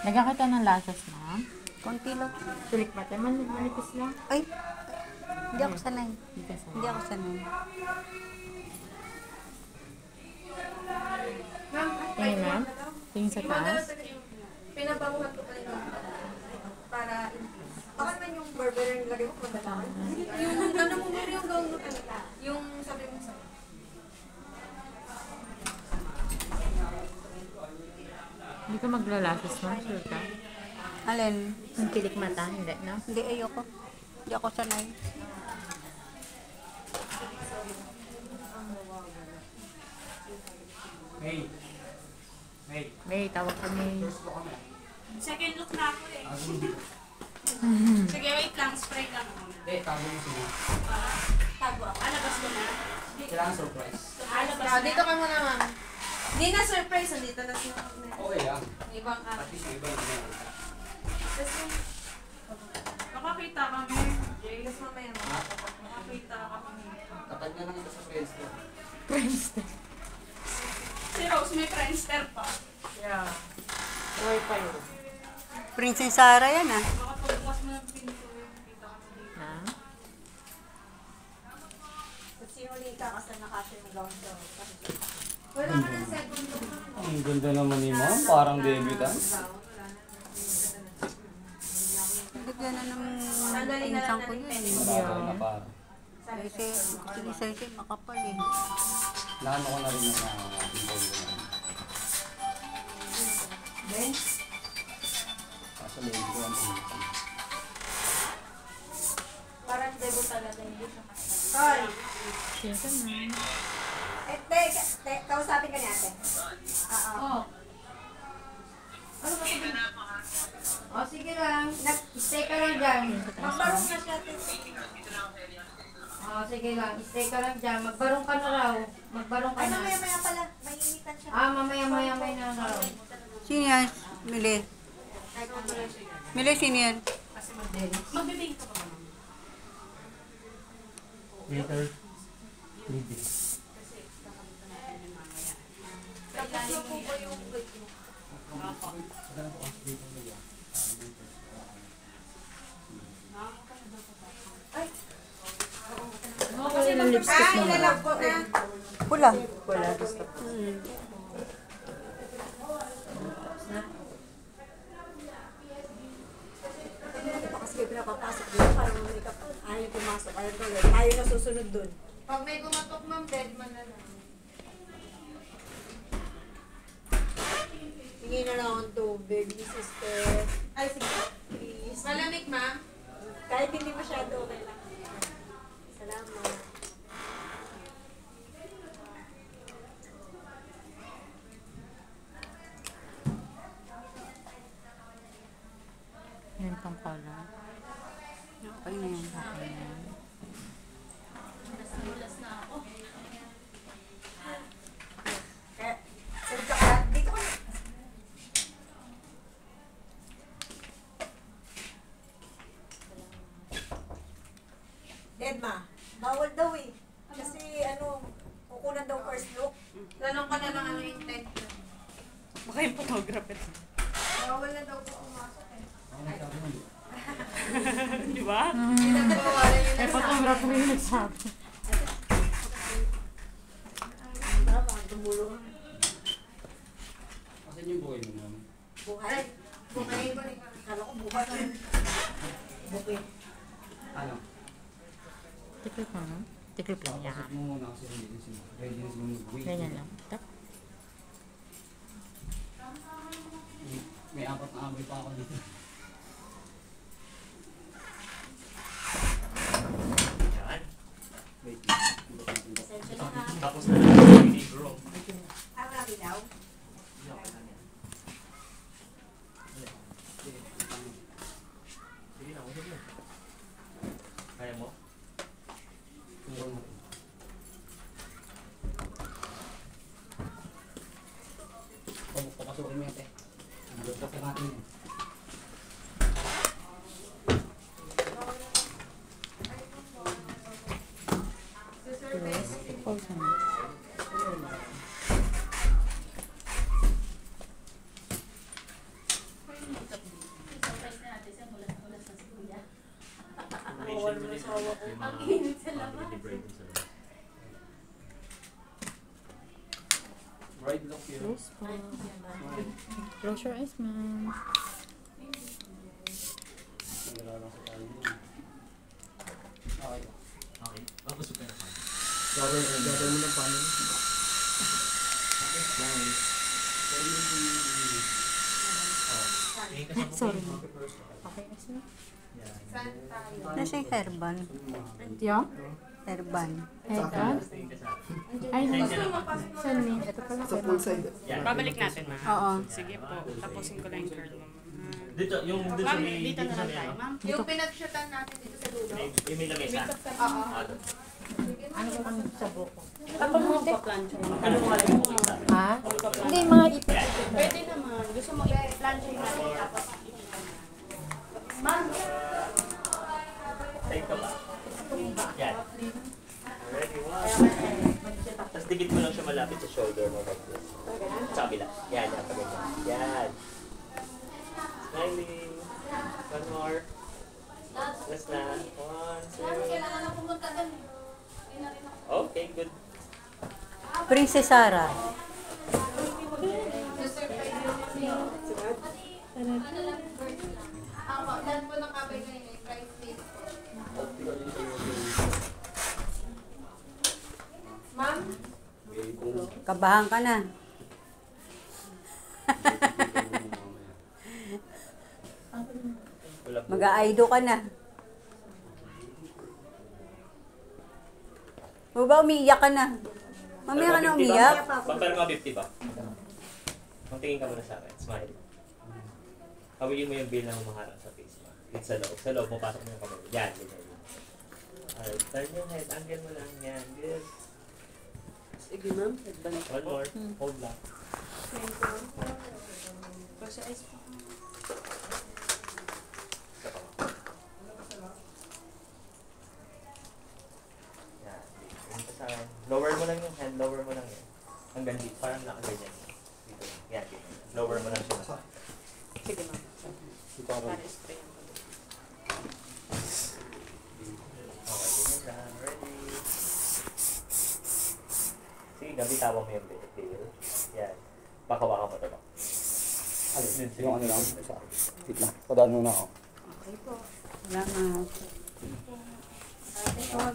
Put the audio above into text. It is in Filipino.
Lagyan kita ng lashes, ma'am. Konti lang. Sulik ba tayo? Manipis lang. Ay, hindi ako sanay. Hindi ka sanay. Hindi ako sanay. Tingin, ma'am. Tingin sa taas. Pinababuhat ko pa rin para bakit man yung burger yung lagay mo kung dalawa? Yung ano mo meron yung gawin mo yung sabi mo sa'yo. Hindi ka maglalashes, ma'am. Sure ka? Alin? Yung pilik mata, hindi, no? Hindi, ayoko. Hindi ako sanay. May tawag kami. Second look na ako eh. Sige, wait lang. Spray lang muna. Tago mo sila. Tago ako. Alabas ko na. Kailangan surprise. Alabas Ah, na. dito ka muna, ma'am. Hindi na surprise, dito na siya. Okay ah. Ibang At least may iba yung ginagawa. Tapos yung, Makakita kami. Jay. tapos mamaya mo. Makakita kami. Tatag na lang ito sa friends ko. Si Rose may Friendster pa. Yeah. Wi-Fi. Princess Sarah yan ah. Baka pagbukas mo ng pinto yung kita kami dito. Ha? Tapos yung uli ka kasi nakasya yung gown daw. Wala ka ng second look. Ang ganda naman ni ma'am. Parang debutant. Bigyan na ng Tanggalin na pinsan lang ko natin yun. yung Bagay na para. Kasi, sige sa'yo makapal eh. Naano ko na rin yung pinball ko na rin. Ben? Kaso lady ko ang pinball. Parang debut talaga hindi siya kasi. Hoy! Yes, ma'am. Kausapin ka niya, ate. Oo. Ano ba sabihin? Oh, sige lang. Stay ka lang dyan. Magbarong na siya, ate. Oh, sige lang. Stay ka lang dyan. Magbarong ka na raw. Magbarong ka na. Ay, mamaya pala. Mainitan siya. Ah, mamaya na raw. Sino yan? Mili. Mili, sino yan? Magbibigay ka pa ba? Later. 3 days. Tapos na po ba yung wait mo? Ay! Kasi ng lipstick mo, ma'am. Ilalag ko na. Pula. Wala, gusto. Kasi kayo pinapapasok dito para mamili ka pa. Ayaw pumasok. Ayaw tuloy. Ayaw na susunod dun. Pag may gumatok, ma'am, bed man na lang. Hingi na lang ang tubig ni sister. Ay, sige. Please. Malamig, ma'am? Kahit hindi masyado, okay lang. Salamat. Yan pang color. Okay na yan. Okay na yan. Kaya, sunod ka ka. Dito ka na. Dedma, bawal daw eh. Kasi ano, kukunan daw first look. Tanong ka na lang ano yung intent. Baka yung photographer. Bawal na daw po pumasok eh. Di ba? Pinagbawalan yun Eh, na sa photographer yung nagsabi. Baka tumulo. Asan yung buhay mo ma'am? Buhay. Buhay ko rin. Kala ko buhay ko rin. Buhay. Ano? Tiklip mo, no? Tiklip lang yan. Pasok mo muna kasi readiness mo mag-wait. Ganyan lang. Tap. May 4 na amoy pa ako dito. Wait. Pasensya na ha. Tapos na lang yung grow. Ah, wala bilaw? Sige na, usap na. Kaya mo? Papasukin mo yan, te. Bukas na natin yan. Pause mo. Ang init sa labas. Bride look yun. Close po. Close your eyes, ma'am. Nagala lang sa tayo. Okay. Okay. Busog ka na pa. Gagawin mo ng paano. Nice. Tingin ka sa bukid. Sorry. Okay, eyes na. Yan. Nasa yung herbal. Yeah? Herbal. Head Tingin ka sa akin. Ay, Tingin ka na pa. saan me? Ito pala. Sa full side. Yan. Babalik natin, ma'am. Oo. Sige po. Tapusin ko lang yung curl mo, ma'am. Dito, yung dito Ma'am, may... dito na lang tayo, ma'am. Yung pinag-shootan natin dito sa dulo. Yung may lamesa. Oo. Ano ba ang sa buko? Tapos mo pa plancha. Ano mo alam yung isa? Ha? Hindi, mga ipit. Pwede naman. Gusto mo i-plancha natin tapos ma'am, Save ka ba? Yan. Ready, one. Tapos dikit mo lang siya malapit sa shoulder mo. Sa kabila. Yan, yan. Pagganyan. Yan. Smiling. One more. Last na. One, two. Kailangan na pumunta doon. Okay, good. Princess Sarah. Lahat po ng kabay ngayon ay price list. Ma'am? Kabahan ka na. Wala po. Mag-aido ka na. O ba umiiyak ka na? Mamaya ka na umiyak. Pero mga 50 ba? Kung tingin ka muna sa akin, smile. Kawilin mo yung bill na humaharap sa face mo. Dito sa loob. Sa loob mo, pasok mo yung kamay. Yan, ganyan. Alright, turn your head. Angle mo lang. Yan, good. sige ma'am, headband. One more. Hold lang. Kasi ice po. Yan. Tingin ka sa akin. Lower mo lang yung hand. Lower mo lang yan. Hanggang dito. Parang nakaganyan. Dito. Yan, ganyan. Lower mo lang siya. Sige ma'am. Dito ako. Para spray ang pagod. Okay, ganyan lang. Ready. Sige, gabitawan mo yung tail. Yan. Pakawakan mo ito ba? Yung ano lang. Isa. Wait lang. Padaan muna ako. Salamat.